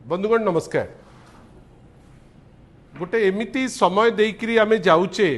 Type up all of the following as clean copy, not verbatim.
बंधुगण नमस्कार। गोटे एमिती समय देकरी आमे जाऊचे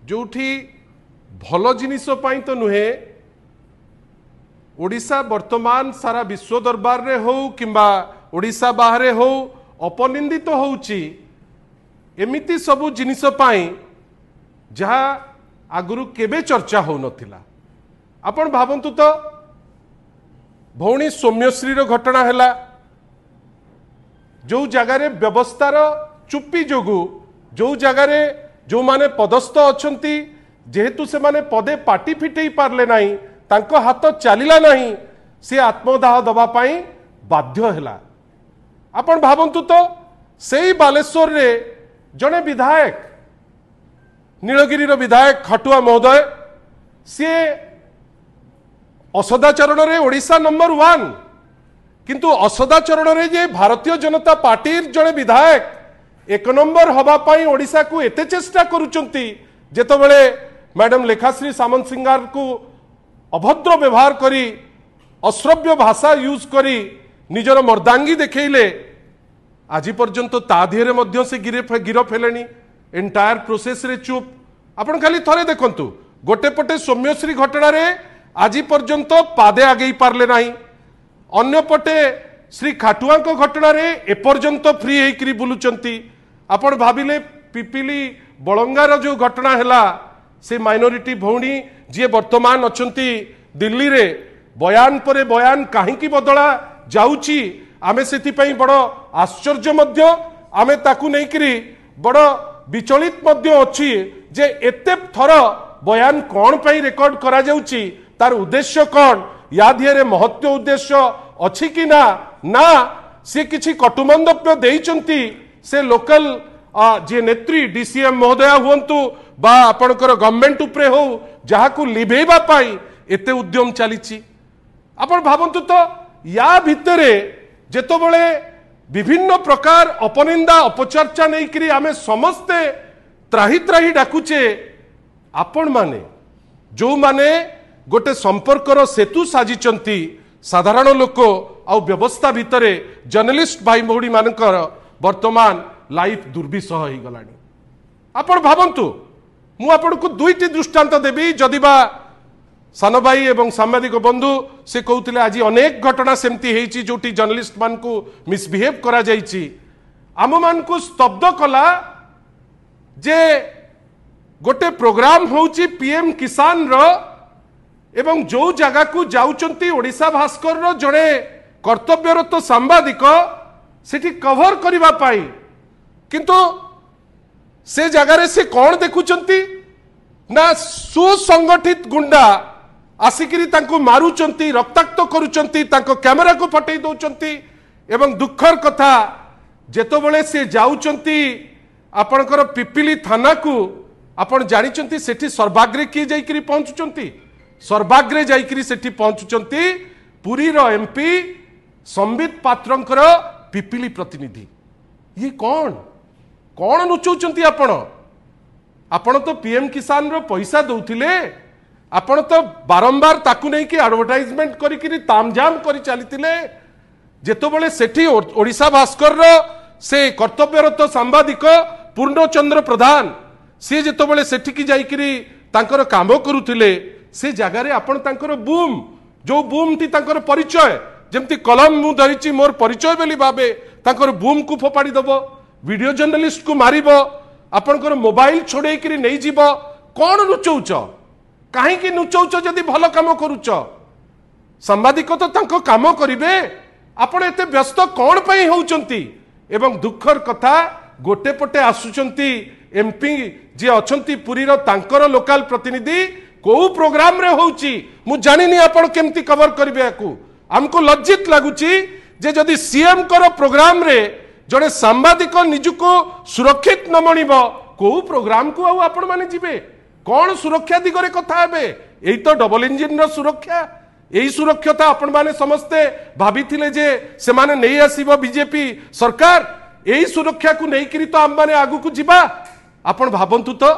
जोठी भल जिनिस तो नुहे ओडिशा वर्तमान सारा विश्व दरबार रे हो किंबा ओडिशा बाहरे हो अपनिंदित तो होउची एमिती सबु जिनिस पाई जहा आगुरु केबे चर्चा हो नथिला। आपण भावंतु तो भौणी सौम्यश्री घटना हैला जो जगार व्यवस्थार चुप्पी जोगु जो जगार जो माने पदस्थ अछंती जेहेतु से माने पदे पाटी फिटई पारले नाही तांको हाथ चलिला नाही से आत्मदाह दबा पाई बाध्य हैला। आपण भावंतु तो सेई बालेश्वर रे जने विधायक नीलगिरी विधायक खटुआ महोदय सी असदाचरण रे ओडिशा नंबर 1 किंतु असदाचरण रे जे भारतीय जनता पार्टी जड़े विधायक 1 नंबर हवा पाई ओडिशा को एते चेष्टा करूचंती जेतबेले मैडम लेखाश्री सामंत सिंगार को अभद्र व्यवहार करी अश्रव्य भाषा यूज करी निजर मर्दांगी देखैले आज पर्यंत ता दिहरे मध्य से गिरफ हेलेनी एंटायर प्रोसेस रे चुप। आपण खाली थरे देखंतु गोटे पटे सौम्यश्री घटना रे आज पर्यंत पादे आगे पारले नाही अन्य पटे श्री खाटुआ को घटना रे एपर्यंत फ्री होकरी बुलुचंती। आपण भाबिले पिपिली बलंगार जो घटना हैला से माइनॉरिटी भौणी जी वर्तमान अछंती दिल्ली रे बयान परे बयान काहेकि बदला जाउची आमे सेति पई बड़ आश्चर्य मध्य आमे ताकू नेकरी बड़ विचलित मध्य अछि जे एते थर बयान कोन पई रेकॉर्ड करा जाउची तार उद्देश्य कौन या दिहरे महत्व उद्देश्य अच्छी कि ना ना से किछि कटुमंदप्य देइचंती से लोकल जे नेत्री डीसीएम महोदया हुंतु बा आपणकर गवर्नमेंट उपरे हो जहाकू लिभेबा पाई एते उद्यम चलीची। आपण भावंतु तो या भितरे जेतबेले विभिन्न प्रकार अपनिंदा अपचर्चा नहीं करी आमे समस्ते त्राही त्राही डाकुचे आपण माने जो माने गोटे संपर्कर सेतु साजिचंती साधारण लोक आ व्यवस्था भितरे जर्नलिस्ट भाई भौणी मानकर वर्तमान लाइफ दुर्विषह हो गलानी। आपण भावंतु मु आपण को दुईटी दृष्टांत देबी जदिबा सान भाई एवं सांबादिक बंधु से कहते आज अनेक घटना सेमती हेची जोटी जर्नलिस्ट मान को मिसबिहेव करा जाइची आम मान को स्तब्ध कला जे गोटे प्रोग्राम होची पीएम किसान रो एवं जो जगह को जाउचंती ओडिशा भास्कर रो जड़े कर्तव्यरत सांबादिक सेठी कवर करिबा पाई किंतु से जगह रे से कौन देखुचंती ना सुसंगठित गुंडा आसिकरी तांको मारुचंती रक्ताक्त करूचंती तांको कैमरा को फटई दउचंती एवं दुखर कथा जेतबेले से जाउचंती आपणकर पिपिली थाना को आपण जानिचंती सेठी सर्वाग्रे किए जाइकरी पहुंचुचंती सर्वाग्रे जाइकरी सेठी पहुंचुचंती पुरी रो एमपी संबित पात्रंकर पिपिली प्रतिनिधि। ये कौन कौन नुचौचंती आपण आपण तो पीएम किसान रो पैसा दउथिले आपण तो बारंबार ताकू नहीं कि एडवर्टाइजमेंट करी तामझाम करी चलीथिले जेतबेले सेठी ओडिशा भास्कर रो से कर्तव्यरत सांबादिक पूर्णचंद्र प्रधान सी जेतबेले सेठी की जाइकरी तांकर काम करूथिले से जगह रे आपण तांकर बूम जो बूम थी तांकर परिचय जेमती कलम मु धरिची मोर परिचय बेली भाबे तांकर बूम को फोपाड़ी दबो वीडियो जर्नलिस्ट को मारिबो आपणकर मोबाइल छोड़े करी नहीं जीवो कौन नुचौच काहेकि नुचौच जदि भल काम करूच सांबादिक तो तांको काम करिवे आपण एते व्यस्त कौन पई होउचंती एवं दुखर कथा गोटे पटे आसुचंती एमपी जे अछंती पुरी रो तांकर लोकल प्रतिनिधि को प्रोग्राम रे होउची मु जानिनी आपण केमती कवर करिवे याकू हमको लज्जित लागुची जे जदि सीएम कर प्रोग्राम रे जड़े सांबादिक निजुको सुरक्षित न मणिबो को प्रोग्राम को आउ आपण माने जिवे कौन सुरक्षा दिगरे कथा हेबे एई तो डबल इंजिन रो सुरक्षा एई सुरक्षता आपण माने समस्ते भाबिथिले जे से माने नै आसीबो बीजेपी सरकार एई सुरक्षा को नै करी तो हम माने आगु को जिबा। आपण भाबंतु तो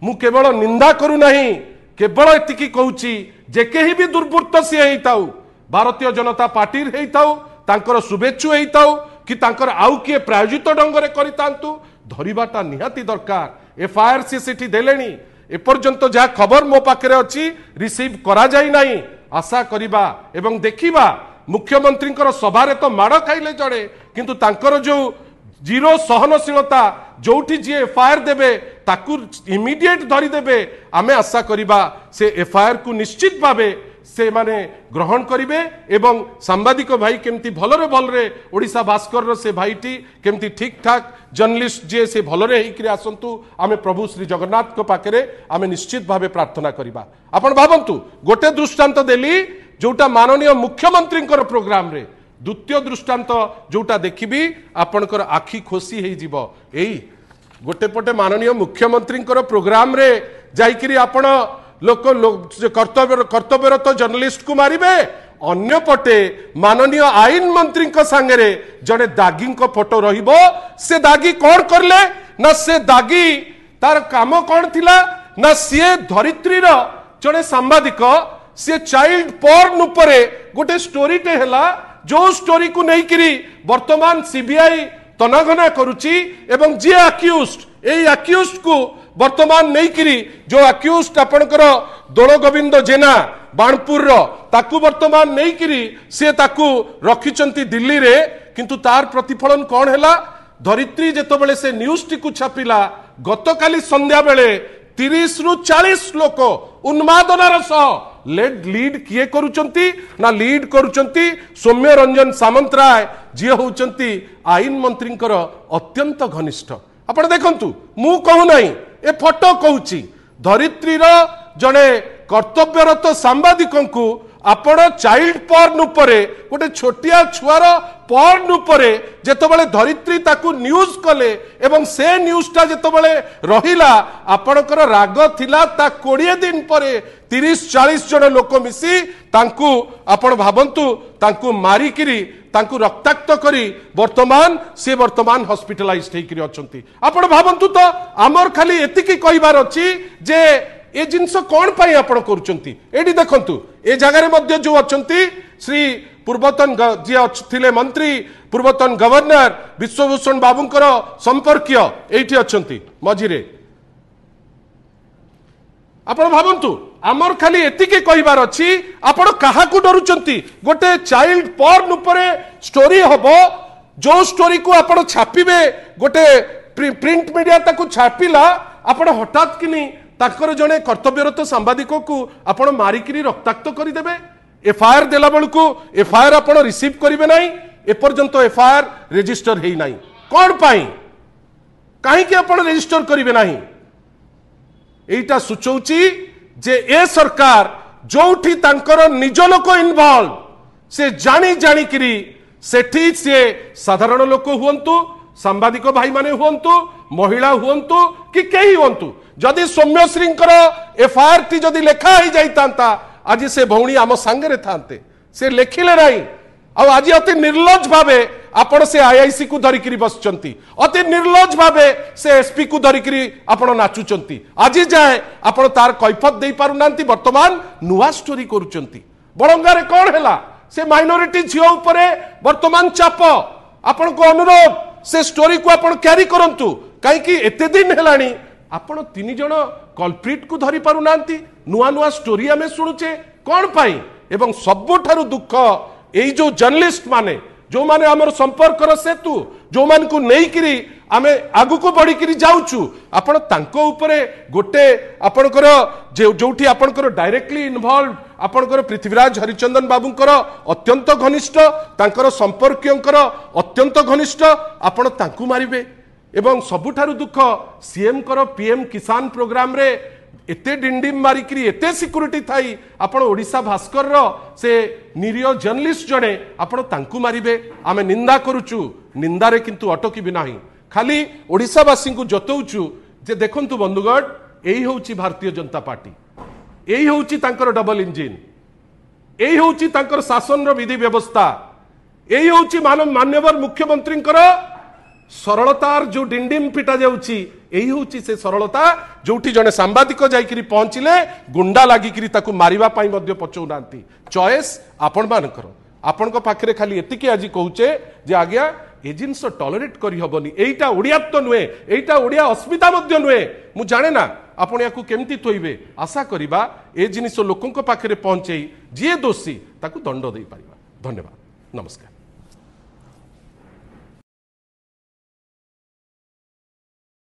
मु केवल निंदा करू नहीं केवल एतिकी कहूची जे केही भी दुर्वृत्त सी हेइताउ भारतीय जनता पार्टी हेइताउ तांकर शुभेच्छु होइताउ कि तांकर आउ किए प्रायोजित ढंगरे करितांतु धरिबाटा निहाती दरकार। एफआईआर सी सेठी देलेनी एपर्यंत जहाँ खबर मो पाखे अच्छी रिसीव करा जाई नाही। आशा करिबा एवं देखिबा मुख्यमंत्री सभारे तो माड़ खाइले जड़े किंतु तांकर जो जीरो सहनशीलता जोठी जी एफआईआर देबे ताकू इमिडिएट धरी देबे आमे आशा करिबा से एफआईआर को निश्चित भावे से माने ग्रहण करिवे एवं सांबादिक भाई केमती भलरे भलरे ओडिशा भास्कर से भाईटी केमती ठीक ठाक जर्नलिस्ट जे से भलरे हेकरी आसंतु आमे प्रभु श्री जगन्नाथ को पाखरे आमे निश्चित भावे प्रार्थना करिबा। आपण भाबंतु गोटे दृष्टांत देली जोटा माननीय मुख्यमंत्री प्रोग्राम रे द्वितीय दृष्टांत जोटा देखिबी आपणकर आखि खोसी हेई जीवो। एई गोटे पटे माननीय मुख्यमंत्री प्रोग्राम रे जाइकिरी आपण लोक कर्तव्यरत जर्नलिस्ट को मारिबे अन्य पटे माननीय आईन मंत्री सांगे जड़े दागी फोटो रहिबो। से दागी कौन करले ना से दागी तार काम कौन थिला ना सी धरित्रीर जड़े सांबादिक सी चाइल्ड पोर्न उपरे गोटे स्टोरीटे हैला जो स्टोरी को नहीं वर्तमान सीबीआई तनाघना करुची एवं जी अक्यूज्ड एई अक्यूज्ड को वर्तमान नहीं जो अक्यूज्ड आपणकर दोल गोविंद जेना बाणपुर ताकू वर्तमान नहीं सी ताकू रखिचंती दिल्ली रे किंतु तार प्रतिफलन कौन हैला धरित्री जेतबेले से न्यूज टी को छापिला गतकाली संध्या बेले 30 रु 40 लोक उन्मादनार सह लीड किए करुचंती ना लीड करुचंती सौम्य रंजन सामंतराय जी होचंती आईन मंत्री अत्यंत घनिष्ठ। आपण देखंतु मु कहू नाही ए फोटो कहूची धरित्रीर जड़े कर्तव्यरत सांबादिकों को आपण चाइल्ड पोर्न उपरे गोटे छोटिया छुआर पोर्न उपरे जेतबेले धरित्री ताकू न्यूज कले एवं से न्यूजटा जेतबेले रहिला आपणकर राग थिला ता 20 दिन परे 30-40 जन लोक मिसी तांकू आपण भाबंतु तांकू मारिकिरी तांकू रक्ताक्त करी वर्तमान हॉस्पिटलाइज हेकरी अछंती। आपण भाबंतु तो आमर खाली एतिकी कहिबार अछि जे ए जिनस कौन पाई आपण करूचंती। एडी देखंतु ए जगह मध्य जो अछंती श्री पूर्वतन जे थिले मंत्री पूर्वतन गवर्नर विश्वभूषण बाबूंकर संपर्कीय एठी अछंती मझिरे। आपण भाबंतु आमर खाली एतिके कहिबार अछि आपण काहाकू डरुचंती गोटे चाइल्ड पोर्न उपरे स्टोरी हबो जो स्टोरी को आपण छापिबे गोटे प्रिंट मीडिया ताकू छापिला आपण हठात किनी ताकर जने कर्तव्यरत सांबादिक को आपण मारिकिरी रक्ताक्त करदेवे। एफआईआर देला बेलू एफआईआर आपण रिसीव करेंगे ना एपर्यंत एफआईआर रेजिस्टर है ना कौन पाई कहीं आपण रेजिस्टर करेंगे ना एटा सूचौची जे ए सरकार जोठी तांकर निज लोक इनवॉल्व से जानी जानी किरी सेठी से साधारण लोक हुंतु सांबादिक भाई माने हुंतु महिला हुंतु कि कहीं हुंतु जदि सौम्यश्री एफआईआर टी जदि लेखा ही जाइता आज से भौणी आम सांगे थांते से लेखिले नहीं आज अति निर्लज भावे आपण से आईआईसी को धरिकी बसचंती अति निर्लज भावे से एसपी को धरिकी आपण नाचुचंती आज जाए आपण तार कैफत दे पारु नांती वर्तमान नुआ स्टोरी करूचंती। बड़ंगारे कौन हैला से माइनॉरिटी झियो उपरे वर्तमान चाप आपण को अनुरोध से स्टोरी को आपण कैरी करंतु कहीं एते दिन हेलानी आपण 3 जन कल्प्रिट को धरी पारु नांती नुआ नुआ स्टोरी आमे सुनुचे कौन पाई एवं सबुठारु दुख एई जो जर्नलिस्ट माने जो माने हमर संपर्कर सेतु जो मान को नहीं किरी आमे आगु को बढ़ी किरी जाउचु आपण तांको उपरे गोटे आपणकर जोठी आपणकर डायरेक्टली इन्वॉल्व आपणकर पृथ्वीराज हरिचंदन बाबूंकर अत्यंत घनिष्ठ तांकर संपर्कीयंकर अत्यंत घनिष्ठ आपण तांकु मारिबे एवं सबुठारु दुख सीएम कर पीएम किसान प्रोग्राम रे एते डिंडिम मारिकी एते सिक्यूरीटी थाई आपण ओडिशा भास्कर से निरीह जर्नलिस्ट जड़े आपण तांकु मारिबे आमे निंदा करूचु निंदारे किंतु अटकी भी नाही खाली ओडिशावासी को जतौचु जे देखंतु बंधुगण एही होउची भारतीय जनता पार्टी एही होउची तांकर डबल इंजिन एही होउची तांकर शासन रो विधि व्यवस्था एही होउची माननीय मुख्यमंत्री सरलतार जो डिंडिम पिटा जाउची एही होउची से सरलता जोठी जने सांबादिक जाइकिरी पहुंचिले गुंडा लागिकिरी ताकू मारिबा पाई मध्य पचौ नांती चॉइस आपण मानकर आपण पाखे खाली एतिकी आज कहूचे जे आज्ञा ए जिनस टॉलरेट करी हबनी एटा ओडियात्व नुहे एटा ओडिया अस्मिता मध्य नुहे मु जाने ना आपण याकू केमती थोइबे आशा करिबा ए जिनिस लोकंक पाखे पहुंचई जी दोषी ताकू दंड दे पारिबा। धन्यवाद नमस्कार।